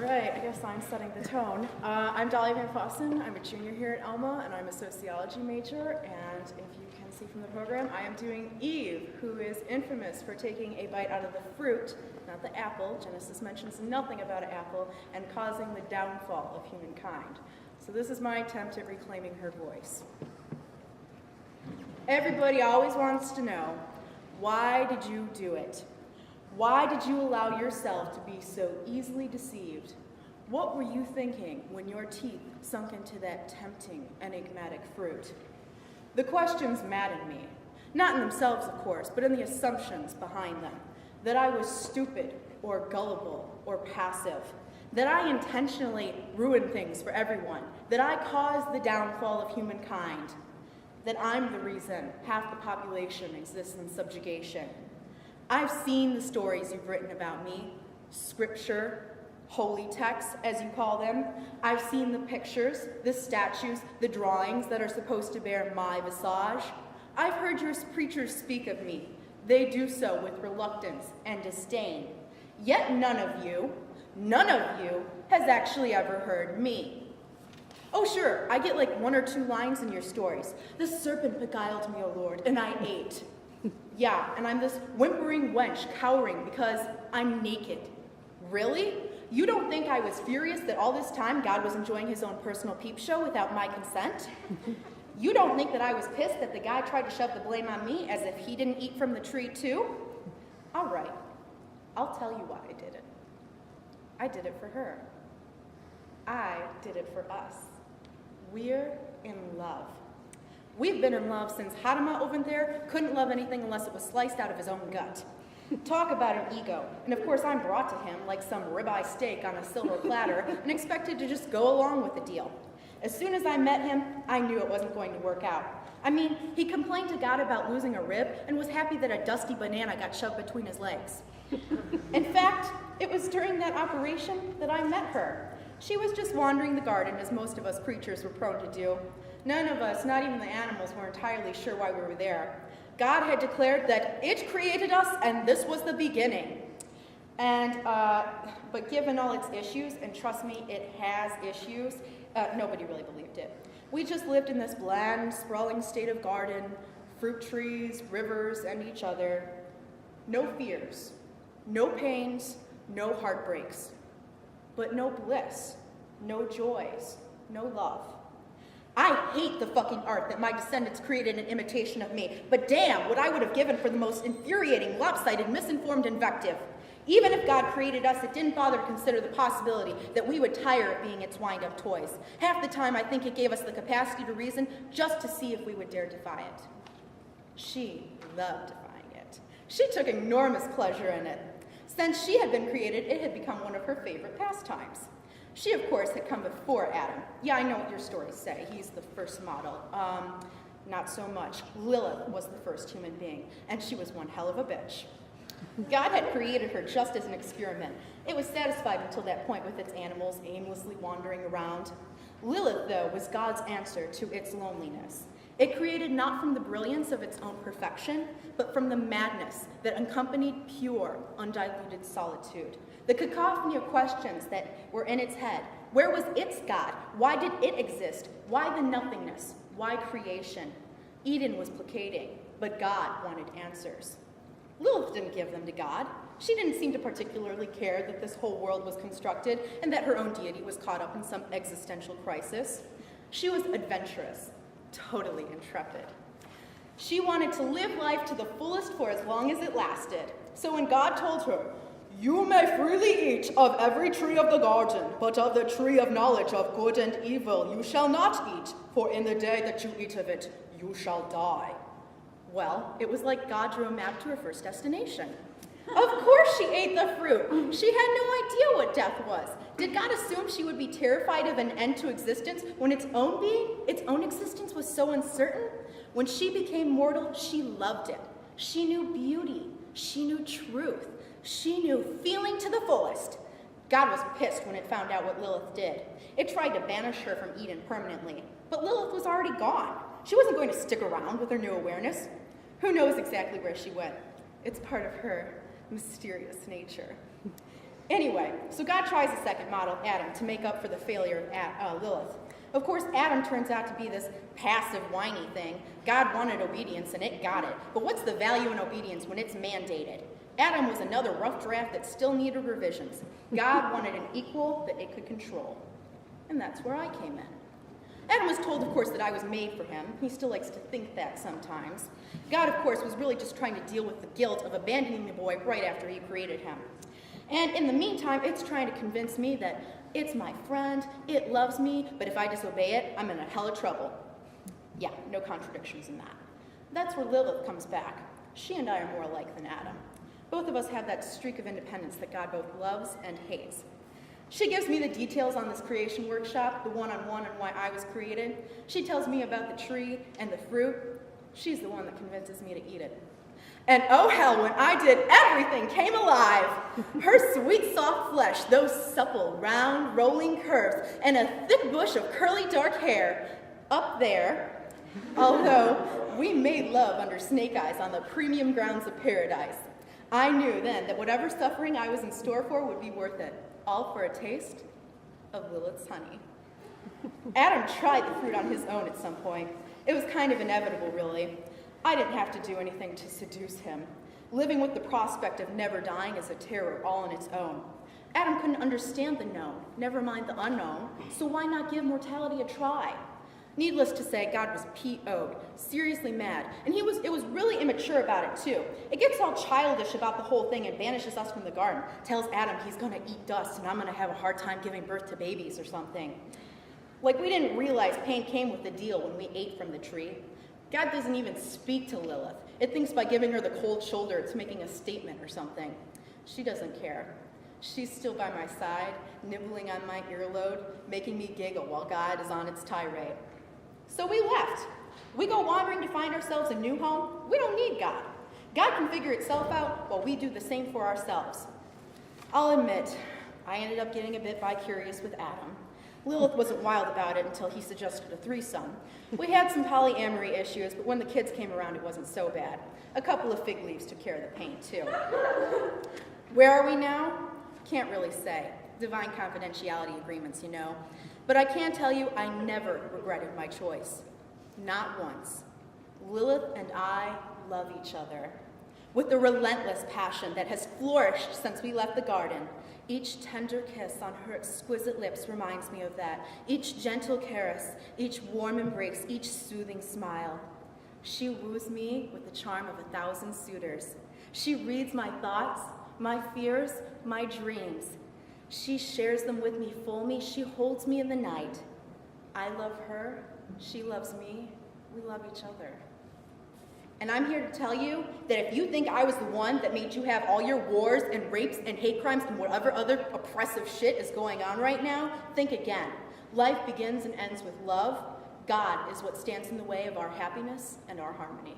right, I guess I'm setting the tone. I'm Dolly Van Fossen. I'm a junior here at Alma, and I'm a sociology major. And if you can see from the program, I am doing Eve, who is infamous for taking a bite out of the fruit, not the apple. Genesis mentions nothing about an apple, and causing the downfall of humankind. So this is my attempt at reclaiming her voice. Everybody always wants to know, why did you do it? Why did you allow yourself to be so easily deceived? What were you thinking when your teeth sunk into that tempting, enigmatic fruit? The questions maddened me, not in themselves, of course, but in the assumptions behind them, that I was stupid or gullible or passive, that I intentionally ruined things for everyone, that I caused the downfall of humankind, that I'm the reason half the population exists in subjugation. I've seen the stories you've written about me, scripture, holy texts, as you call them. I've seen the pictures, the statues, the drawings that are supposed to bear my visage. I've heard your preachers speak of me. They do so with reluctance and disdain. Yet none of you has actually ever heard me. Oh sure, I get like 1 or 2 lines in your stories. The serpent beguiled me, O Lord, and I ate. Yeah, and I'm this whimpering wench cowering because I'm naked. Really? You don't think I was furious that all this time God was enjoying his own personal peep show without my consent? You don't think that I was pissed that the guy tried to shove the blame on me as if he didn't eat from the tree too? All right, I'll tell you why I did it. I did it for her. I did it for us. We're in love. We've been in love since Hadama over there couldn't love anything unless it was sliced out of his own gut. Talk about an ego. And of course I'm brought to him like some ribeye steak on a silver platter and expected to just go along with the deal. As soon as I met him, I knew it wasn't going to work out. I mean, he complained to God about losing a rib and was happy that a dusty banana got shoved between his legs. In fact, it was during that operation that I met her. She was just wandering the garden, as most of us preachers were prone to do. None of us, not even the animals, were entirely sure why we were there. God had declared that it created us, and this was the beginning. But given all its issues, and trust me, it has issues, nobody really believed it. We just lived in this bland, sprawling state of garden, fruit trees, rivers, and each other. No fears, no pains, no heartbreaks, but no bliss, no joys, no love. I hate the fucking art that my descendants created in imitation of me, but damn what I would have given for the most infuriating, lopsided, misinformed invective. Even if God created us, it didn't bother to consider the possibility that we would tire of being its wind-up toys. Half the time, I think it gave us the capacity to reason just to see if we would dare defy it. She loved defying it. She took enormous pleasure in it. Since she had been created, it had become one of her favorite pastimes. She, of course, had come before Adam. Yeah, I know what your stories say. He's the first model. Not so much. Lilith was the first human being, and she was one hell of a bitch. God had created her just as an experiment. It was satisfied until that point with its animals aimlessly wandering around. Lilith, though, was God's answer to its loneliness. It created not from the brilliance of its own perfection, but from the madness that accompanied pure, undiluted solitude. The cacophony of questions that were in its head. Where was its God? Why did it exist? Why the nothingness? Why creation? Eden was placating, but God wanted answers. Lilith didn't give them to God. She didn't seem to particularly care that this whole world was constructed and that her own deity was caught up in some existential crisis. She was adventurous, totally intrepid. She wanted to live life to the fullest for as long as it lasted. So when God told her, "You may freely eat of every tree of the garden, but of the tree of knowledge of good and evil you shall not eat, for in the day that you eat of it, you shall die." Well, it was like God drew a map to her first destination. Of course she ate the fruit. She had no idea what death was. Did God assume she would be terrified of an end to existence when its own being, its own existence was so uncertain? When she became mortal, she loved it. She knew beauty. She knew truth. She knew feeling to the fullest. God was pissed when it found out what Lilith did. It tried to banish her from Eden permanently, but Lilith was already gone. She wasn't going to stick around with her new awareness. Who knows exactly where she went? It's part of her mysterious nature. Anyway, so God tries a second model, Adam, to make up for the failure of Lilith. Of course, Adam turns out to be this passive, whiny thing. God wanted obedience, and it got it. But what's the value in obedience when it's mandated? Adam was another rough draft that still needed revisions. God wanted an equal that it could control. And that's where I came in. Adam was told, of course, that I was made for him. He still likes to think that sometimes. God, of course, was really just trying to deal with the guilt of abandoning the boy right after he created him. And in the meantime, it's trying to convince me that it's my friend, it loves me, but if I disobey it, I'm in a hell of trouble. Yeah, no contradictions in that. That's where Lilith comes back. She and I are more alike than Adam. Both of us have that streak of independence that God both loves and hates. She gives me the details on this creation workshop, the one-on-one on why I was created. She tells me about the tree and the fruit. She's the one that convinces me to eat it. And oh hell, when I did, everything came alive. Her sweet, soft flesh, those supple, round, rolling curves, and a thick bush of curly, dark hair up there. Although we made love under snake eyes on the premium grounds of paradise, I knew then that whatever suffering I was in store for would be worth it, all for a taste of Lilith's honey. Adam tried the fruit on his own at some point. It was kind of inevitable, really. I didn't have to do anything to seduce him. Living with the prospect of never dying is a terror all on its own. Adam couldn't understand the known, never mind the unknown, so why not give mortality a try? Needless to say, God was P.O.'d, seriously mad, and it was really immature about it too. It gets all childish about the whole thing and banishes us from the garden, tells Adam he's gonna eat dust and I'm gonna have a hard time giving birth to babies or something. Like we didn't realize pain came with the deal when we ate from the tree. God doesn't even speak to Lilith. It thinks by giving her the cold shoulder, it's making a statement or something. She doesn't care. She's still by my side, nibbling on my earlobe, making me giggle while God is on its tirade. So we left. We go wandering to find ourselves a new home. We don't need God. God can figure itself out while we do the same for ourselves. I'll admit, I ended up getting a bit bi-curious with Adam. Lilith wasn't wild about it until he suggested a threesome. We had some polyamory issues, but when the kids came around, it wasn't so bad. A couple of fig leaves took care of the pain, too. Where are we now? Can't really say. Divine confidentiality agreements, you know. But I can tell you I never regretted my choice. Not once. Lilith and I love each other with the relentless passion that has flourished since we left the garden. Each tender kiss on her exquisite lips reminds me of that. Each gentle caress, each warm embrace, each soothing smile. She woos me with the charm of 1,000 suitors. She reads my thoughts, my fears, my dreams. She shares them with me fully. She holds me in the night. I love her. She loves me. We love each other. And I'm here to tell you that if you think I was the one that made you have all your wars and rapes and hate crimes and whatever other oppressive shit is going on right now, think again. Life begins and ends with love. God is what stands in the way of our happiness and our harmony.